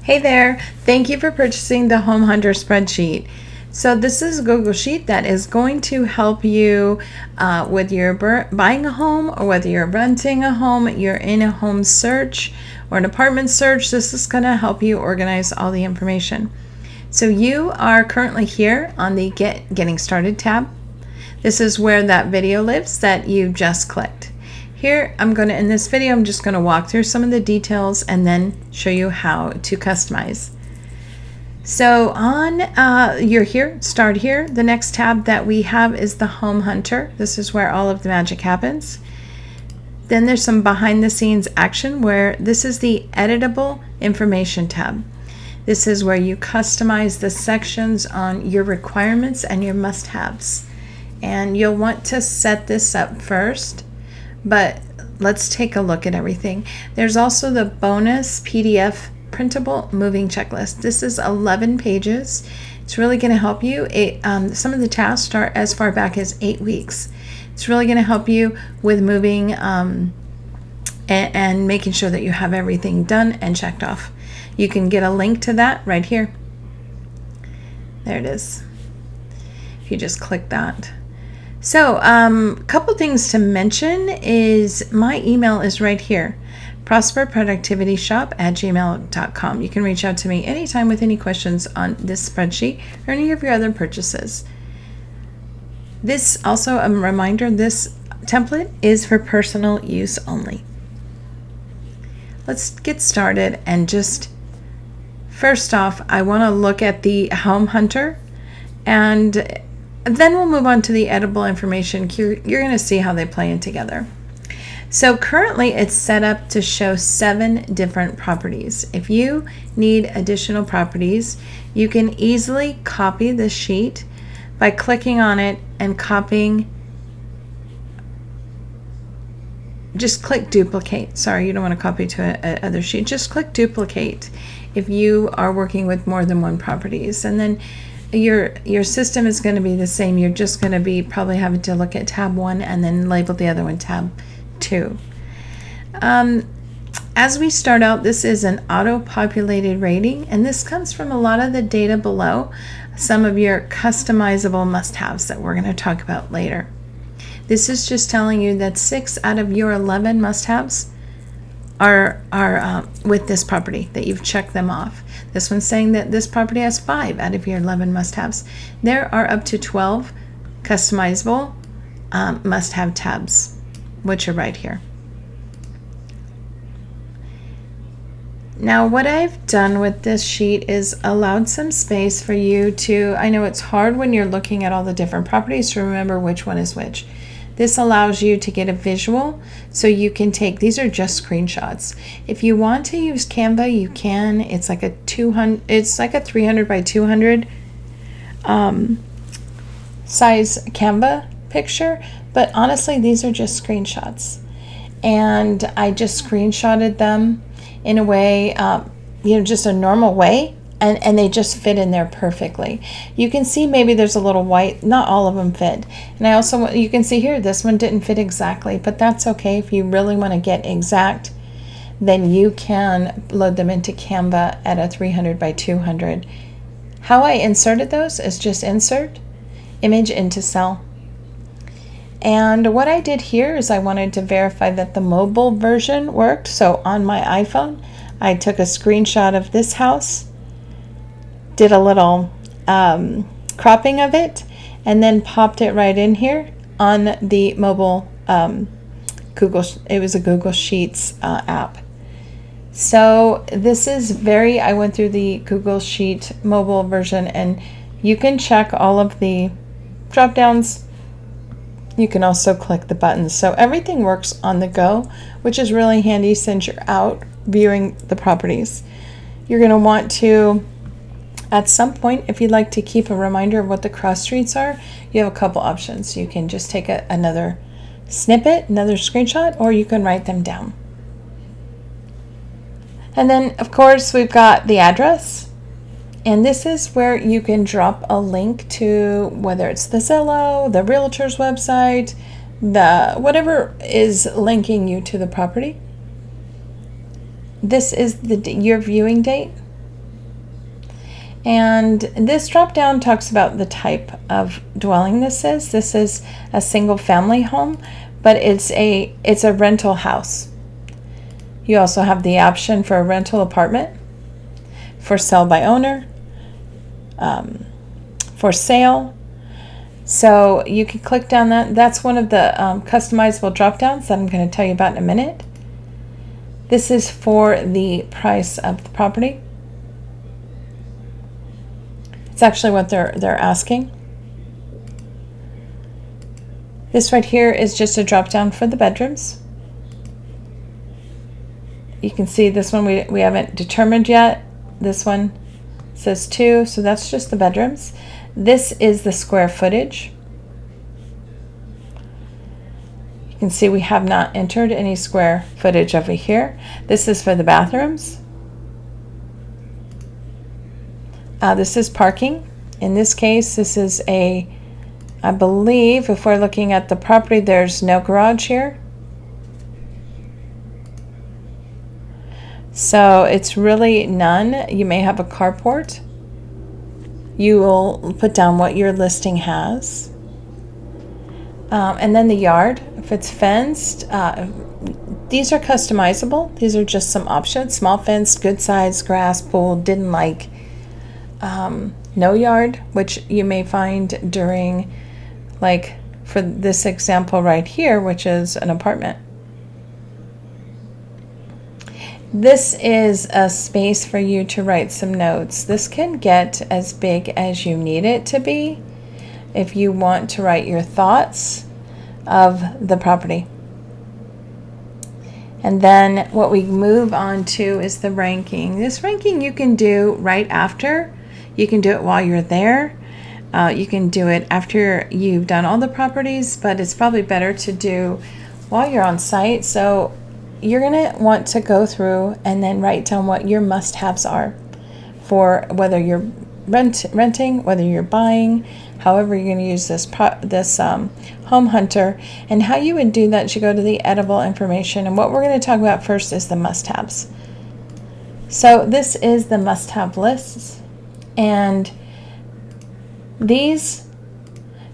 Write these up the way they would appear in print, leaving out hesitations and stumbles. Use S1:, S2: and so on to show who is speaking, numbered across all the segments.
S1: Hey there, thank you for purchasing the Home Hunter Spreadsheet. So this is a Google Sheet that is going to help you with your buying a home, or whether you're renting a home, you're in a home search or an apartment search. This is going to help you organize all the information. So you are currently here on the Getting Started tab. This is where that video lives that you just clicked. Here, in this video, I'm just going to walk through some of the details and then show you how to customize. So you're here, start here. The next tab that we have is the Home Hunter. This is where all of the magic happens. Then there's some behind the scenes action where this is the editable information tab. This is where you customize the sections on your requirements and your must-haves. And you'll want to set this up first. But let's take a look at everything. There's also the bonus PDF printable moving checklist. This is 11 pages. It's really going to help you. Some of the tasks start as far back as 8 weeks. It's really going to help you with moving and making sure that you have everything done and checked off. You can get a link to that right here. There it is. If you just click that. So a couple things to mention is my email is right here, prosperproductivityshop@gmail.com. You can reach out to me anytime with any questions on this spreadsheet or any of your other purchases. This also a reminder, this template is for personal use only. Let's get started, and just first off, I want to look at the Home Hunter, and then we'll move on to the editable information. You're going to see how they play in together. So currently it's set up to show 7 different properties. If you need additional properties, you can easily copy the sheet by clicking on it and copying. Just click duplicate. Sorry, you don't want to copy to another sheet. Just click duplicate if you are working with more than one properties. And then your system is going to be the same. You're just going to be probably having to look at tab 1 and then label the other one tab 2. As we start out, this is an auto-populated rating, and this comes from a lot of the data below, some of your customizable must-haves that we're going to talk about later. This is just telling you that 6 out of your 11 must-haves are with this property, that you've checked them off. This one's saying that this property has 5 out of your 11 must-haves. There are up to 12 customizable must-have tabs, which are right here. Now, what I've done with this sheet is allowed some space for you to, I know it's hard when you're looking at all the different properties to remember which one is which. This allows you to get a visual, so you can take, these are just screenshots. If you want to use Canva, you can. It's like a 300 by 200 size Canva picture, but honestly, these are just screenshots. And I just screenshotted them in a way, just a normal way. And they just fit in there perfectly. You can see maybe there's a little white, not all of them fit. And you can see here, this one didn't fit exactly, but that's okay. If you really want to get exact, then you can load them into Canva at a 300 by 200. How I inserted those is just insert, image into cell. And what I did here is I wanted to verify that the mobile version worked. So on my iPhone, I took a screenshot of this house, did a little cropping of it, and then popped it right in here on the mobile it was a Google Sheets app. So this is I went through the Google Sheet mobile version, and you can check all of the drop downs. You can also click the buttons. So everything works on the go, which is really handy since you're out viewing the properties. You're going to want to, at some point, if you'd like to keep a reminder of what the cross streets are, you have a couple options. You can just take another snippet, another screenshot, or you can write them down. And then, of course, we've got the address. And this is where you can drop a link to, whether it's the Zillow, the realtor's website, whatever is linking you to the property. This is your viewing date. And this drop down talks about the type of dwelling this is. This is a single family home, but it's a rental house. You also have the option for a rental apartment, for sale by owner, for sale. So you can click down that. That's one of the customizable drop downs that I'm going to tell you about in a minute. This is for the price of the property. It's actually what they're asking. This right here is just a drop down for the bedrooms. You can see this one we haven't determined yet. This one says 2, so that's just the bedrooms. This is the square footage. You can see we have not entered any square footage over here. This is for the bathrooms. This is parking. In this case, this is I believe, if we're looking at the property, there's no garage here. So it's really none. You may have a carport. You will put down what your listing has. And then the yard, if it's fenced, these are customizable. These are just some options. Small fence, good size, grass, pool, didn't like. No yard, which you may find during, like for this example right here, which is an apartment. This is a space for you to write some notes. This can get as big as you need it to be if you want to write your thoughts of the property. And then what we move on to is the ranking. This ranking you can do right after. You can do it while you're there. You can do it after you've done all the properties, but it's probably better to do while you're on site. So you're going to want to go through and then write down what your must-haves are for whether you're renting, whether you're buying, however you're going to use this Home Hunter. And how you would do that, you go to the edible information. And what we're going to talk about first is the must-haves. So this is the must-have lists. And these,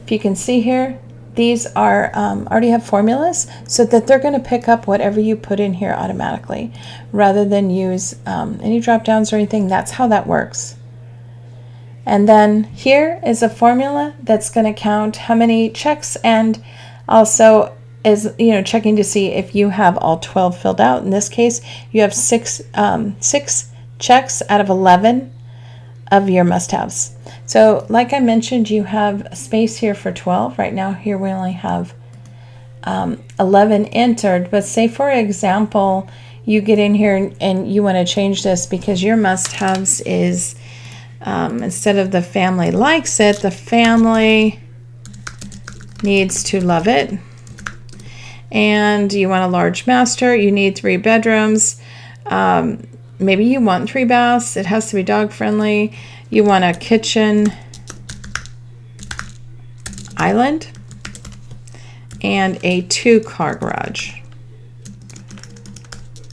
S1: if you can see here, these are already have formulas so that they're going to pick up whatever you put in here automatically rather than use any drop downs or anything. That's how that works. And then here is a formula that's going to count how many checks, and also is checking to see if you have all 12 filled out. In this case, you have six checks out of 11 of your must-haves. So like I mentioned, you have a space here for 12. Right now here we only have 11 entered, but say for example you get in here and you want to change this because your must-haves is instead of the family likes it, the family needs to love it, and you want a large master, you need 3 bedrooms, maybe you want 3 baths, it has to be dog friendly, you want a kitchen island, and a 2-car garage.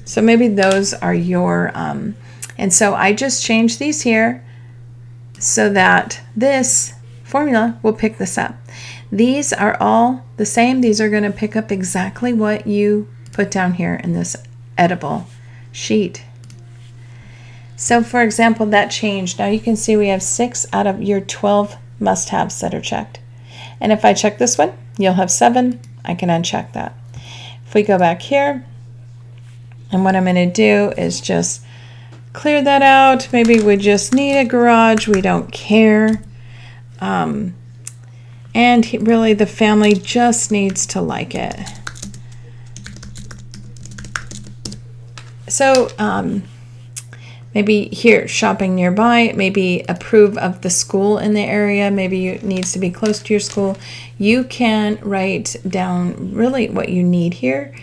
S1: So maybe those are your, and so I just changed these here so that this formula will pick this up. These are all the same. These are going to pick up exactly what you put down here in this edible sheet. So for example, that changed. Now you can see we have 6 out of your 12 must-haves that are checked. And if I check this one, you'll have 7. I can uncheck that. If we go back here, and what I'm going to do is just clear that out. Maybe we just need a garage. We don't care. And really the family just needs to like it. So maybe here, shopping nearby, maybe approve of the school in the area, maybe it needs to be close to your school. You can write down really what you need here,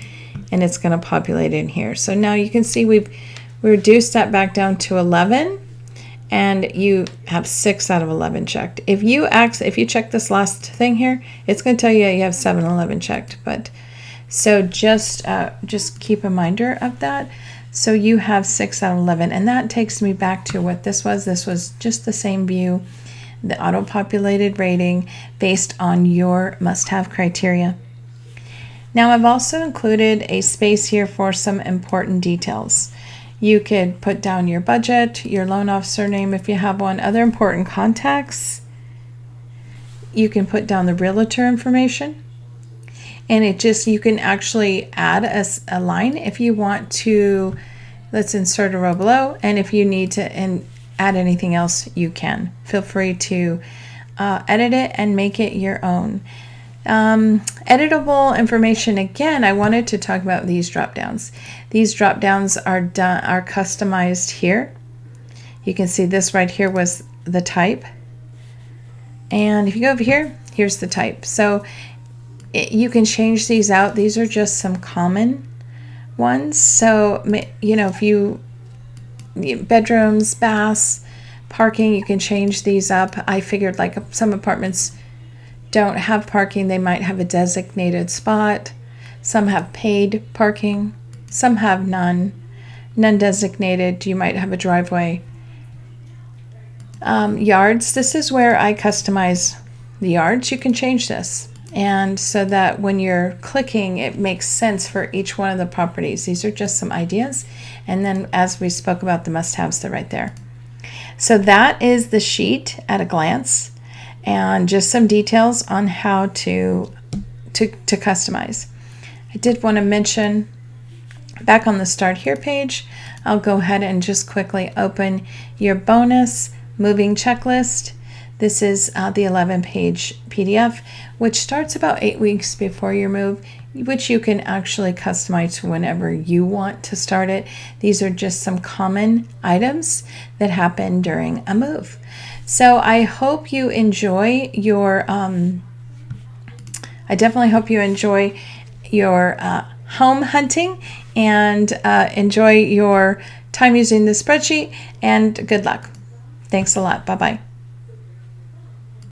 S1: and it's going to populate in here. So now you can see we reduced that back down to 11, and you have 6 out of 11 checked. If you check this last thing here, it's going to tell you you have 7 11 checked. But so just keep a reminder of that. So you have 6 out of 11. And that takes me back to what this was. This was just the same view, the auto-populated rating based on your must-have criteria. Now I've also included a space here for some important details. You could put down your budget, your loan officer name if you have one, other important contacts. You can put down the realtor information. And you can actually add a line if you want to. Let's insert a row below. And if you need to add anything else, you can. Feel free to edit it and make it your own. Editable information, again, I wanted to talk about these drop downs. These drop downs are customized here. You can see this right here was the type. And if you go over here, here's the type. So you can change these out. These are just some common ones. So, if bedrooms, baths, parking, you can change these up. I figured like some apartments don't have parking, they might have a designated spot. Some have paid parking, some have none designated. You might have a driveway. Yards, this is where I customize the yards. You can change this, and so that when you're clicking, it makes sense for each one of the properties. These are just some ideas, and then as we spoke about the must-haves, they're right there. So that is the sheet at a glance, and just some details on how to customize. I did want to mention back on the Start Here page, I'll go ahead and just quickly open your bonus moving checklist. This is the 11-page PDF, which starts about 8 weeks before your move, which you can actually customize whenever you want to start it. These are just some common items that happen during a move. So I hope you enjoy your, I definitely hope you enjoy your home hunting and enjoy your time using the spreadsheet, and good luck. Thanks a lot. Bye-bye.